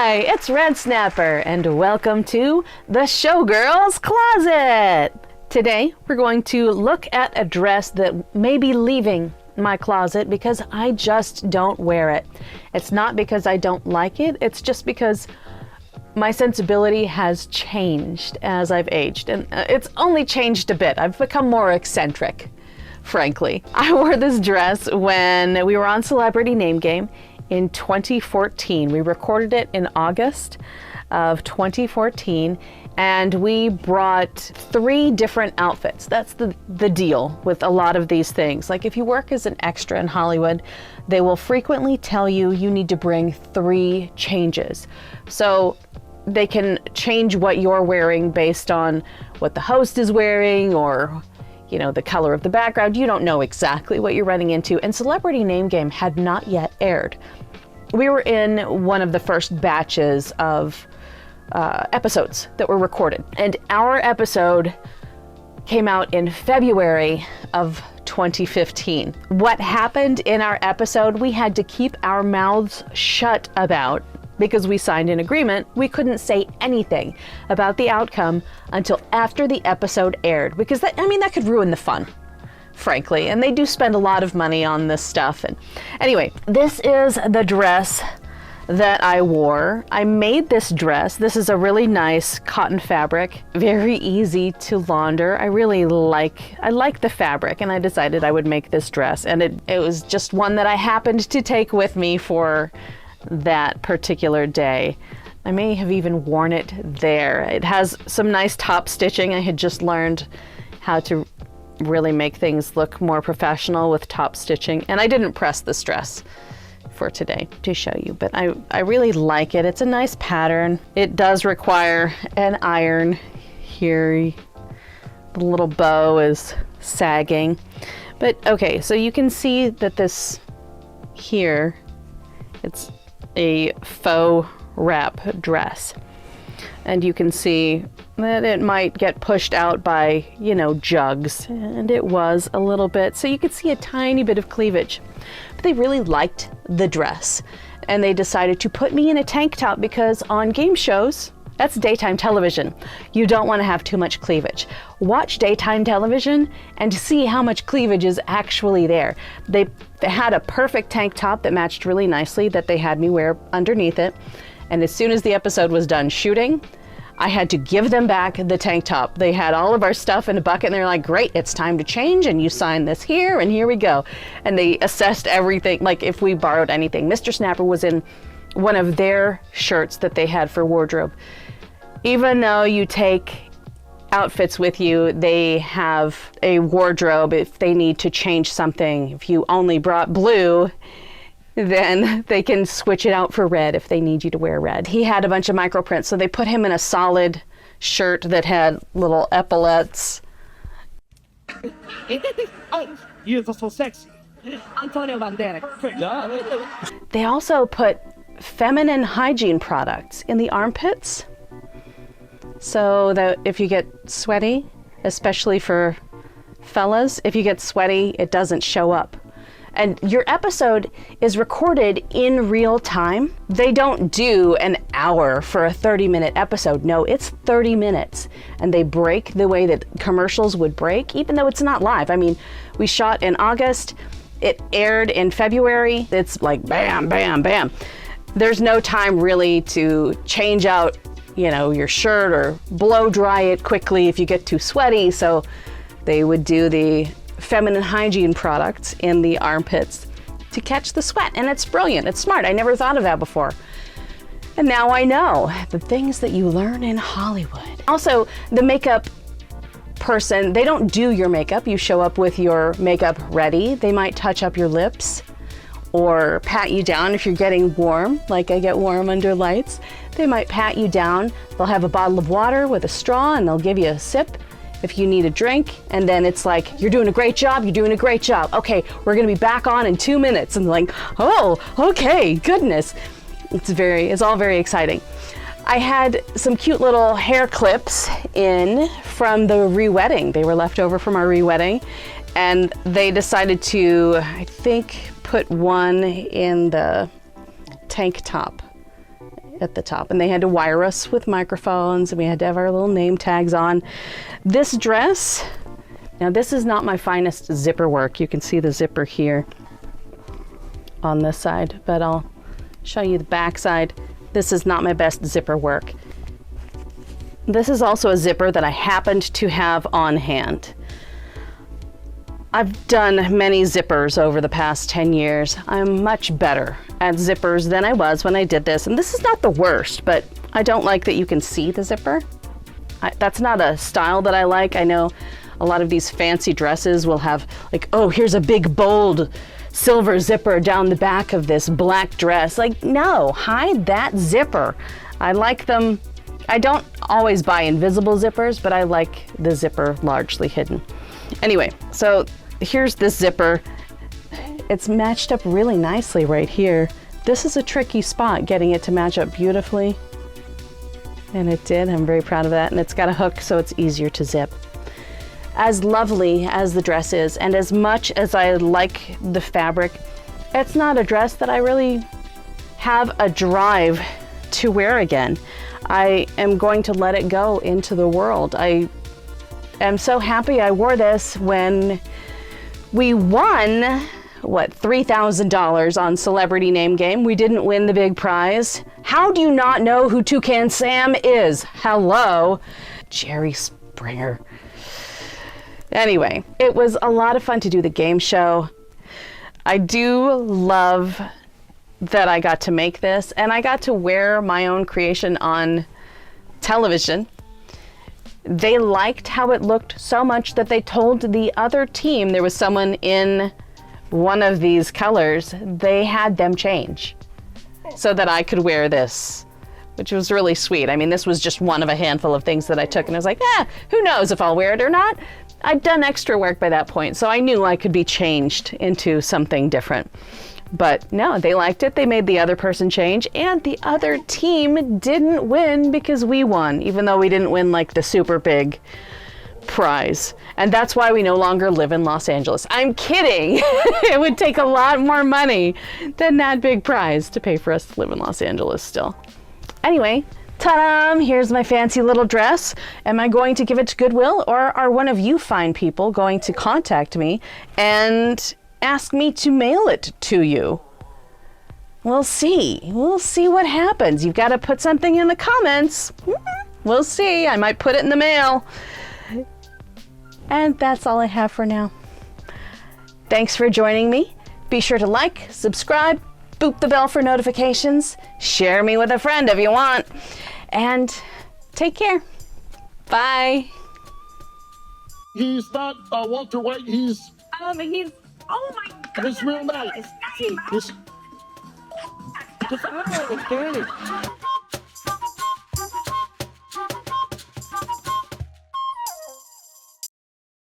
Hi, it's Red Snapper, and welcome to the Showgirl's Closet. Today, we're going to look at a dress that may be leaving my closet because I just don't wear it. It's not because I don't like it, it's just because my sensibility has changed as I've aged, and it's only changed a bit. I've become more eccentric, frankly. I wore this dress when we were on Celebrity Name Game in 2014. We recorded it in August of 2014, and we brought 3 different outfits. That's the deal with a lot of these things. Like if you work as an extra in Hollywood, they will frequently tell you you need to bring 3 changes. So they can change what you're wearing based on what the host is wearing or, you know, the color of the background. You don't know exactly what you're running into. And Celebrity Name Game had not yet aired. We were in one of the first batches of episodes that were recorded. And our episode came out in February of 2015. What happened in our episode, we had to keep our mouths shut about because we signed an agreement. We couldn't say anything about the outcome until after the episode aired, because that could ruin the fun, frankly. And they do spend a lot of money on this stuff. And anyway, this is the dress that I wore. I made this dress. This is a really nice cotton fabric, very easy to launder. I like the fabric, and I decided I would make this dress. And it was just one that I happened to take with me for that particular day. I may have even worn it there. It has some nice top stitching. I had just learned how to really make things look more professional with top stitching, and I didn't press this dress for today to show you, but I really like it. It's a nice pattern. It does require an iron here. The little bow is sagging, but okay, so you can see that this here, it's a faux wrap dress, and you can see that it might get pushed out by, you know, jugs, and it was a little bit, so you could see a tiny bit of cleavage. But they really liked the dress, and they decided to put me in a tank top because on game shows, that's daytime television. You don't want to have too much cleavage. Watch daytime television and see how much cleavage is actually there. They had a perfect tank top that matched really nicely that they had me wear underneath it. And as soon as the episode was done shooting, I had to give them back the tank top. They had all of our stuff in a bucket, and they're like, great, it's time to change, and you sign this here, and here we go. And they assessed everything, like if we borrowed anything. Mr. Snapper was in one of their shirts that they had for wardrobe. Even though you take outfits with you, they have a wardrobe if they need to change something. If you only brought blue, then they can switch it out for red if they need you to wear red. He had a bunch of micro prints, so they put him in a solid shirt that had little epaulets. Oh, you're so sexy. Antonio Banderas. Perfect. They also put feminine hygiene products in the armpits, so that if you get sweaty, especially for fellas, if you get sweaty, it doesn't show up. And your episode is recorded in real time. They don't do an hour for a 30-minute episode. No, it's 30 minutes. And they break the way that commercials would break, even though it's not live. I mean, we shot in August. It aired in February. It's like bam, bam, bam. There's no time really to change out, you know, your shirt or blow dry it quickly if you get too sweaty. So they would do the feminine hygiene products in the armpits to catch the sweat. And it's brilliant. It's smart. I never thought of that before. And now I know the things that you learn in Hollywood. Also, the makeup person, they don't do your makeup. You show up with your makeup ready. They might touch up your lips or pat you down if you're getting warm, like I get warm under lights. They might pat you down. They'll have a bottle of water with a straw, and they'll give you a sip if you need a drink, and then it's like, you're doing a great job, you're doing a great job. Okay, we're gonna be back on in 2 minutes. And like, oh, okay, goodness. It's all very exciting. I had some cute little hair clips in from the re-wedding. They were left over from our re-wedding, and they decided to, I think, put one in the tank top. at the top, and they had to wire us with microphones, and we had to have our little name tags on. This dress, now this is not my finest zipper work. You can see the zipper here on this side, but I'll show you the back side. This is not my best zipper work. This is also a zipper that I happened to have on hand. I've done many zippers over the past 10 years. I'm much better at zippers than I was when I did this. And this is not the worst, but I don't like that you can see the zipper. That's not a style that I like. I know a lot of these fancy dresses will have like, oh, here's a big, bold silver zipper down the back of this black dress. Like, no, hide that zipper. I like them. I don't always buy invisible zippers, but I like the zipper largely hidden. Anyway, so here's this zipper. It's matched up really nicely right here. This is a tricky spot, getting it to match up beautifully. And it did. I'm very proud of that. And it's got a hook, so it's easier to zip. As lovely as the dress is, and as much as I like the fabric, it's not a dress that I really have a drive to wear again. I am going to let it go into the world. I am so happy I wore this when we won, what, $3,000 on Celebrity Name Game. We didn't win the big prize. How do you not know who Toucan Sam is? Hello, Jerry Springer. Anyway, it was a lot of fun to do the game show. I do love that I got to make this, and I got to wear my own creation on television. They liked how it looked so much that they told the other team, there was someone in one of these colors, they had them change so that I could wear this, which was really sweet. I mean, this was just one of a handful of things that I took, and I was like, who knows if I'll wear it or not? I'd done extra work by that point, so I knew I could be changed into something different. But no, they liked it. They made the other person change, and the other team didn't win because we won, even though we didn't win like the super big prize. And that's why we no longer live in Los Angeles. I'm kidding. It would take a lot more money than that big prize to pay for us to live in Los Angeles still. Anyway, ta-da! Here's my fancy little dress. Am I going to give it to Goodwill, or are one of you fine people going to contact me and ask me to mail it to you? We'll see. We'll see what happens. You've got to put something in the comments. We'll see. I might put it in the mail. And that's all I have for now. Thanks for joining me. Be sure to like, subscribe, boop the bell for notifications, share me with a friend if you want, and take care. Bye. He's not Walter White. He's Oh my God. his real name. It's His-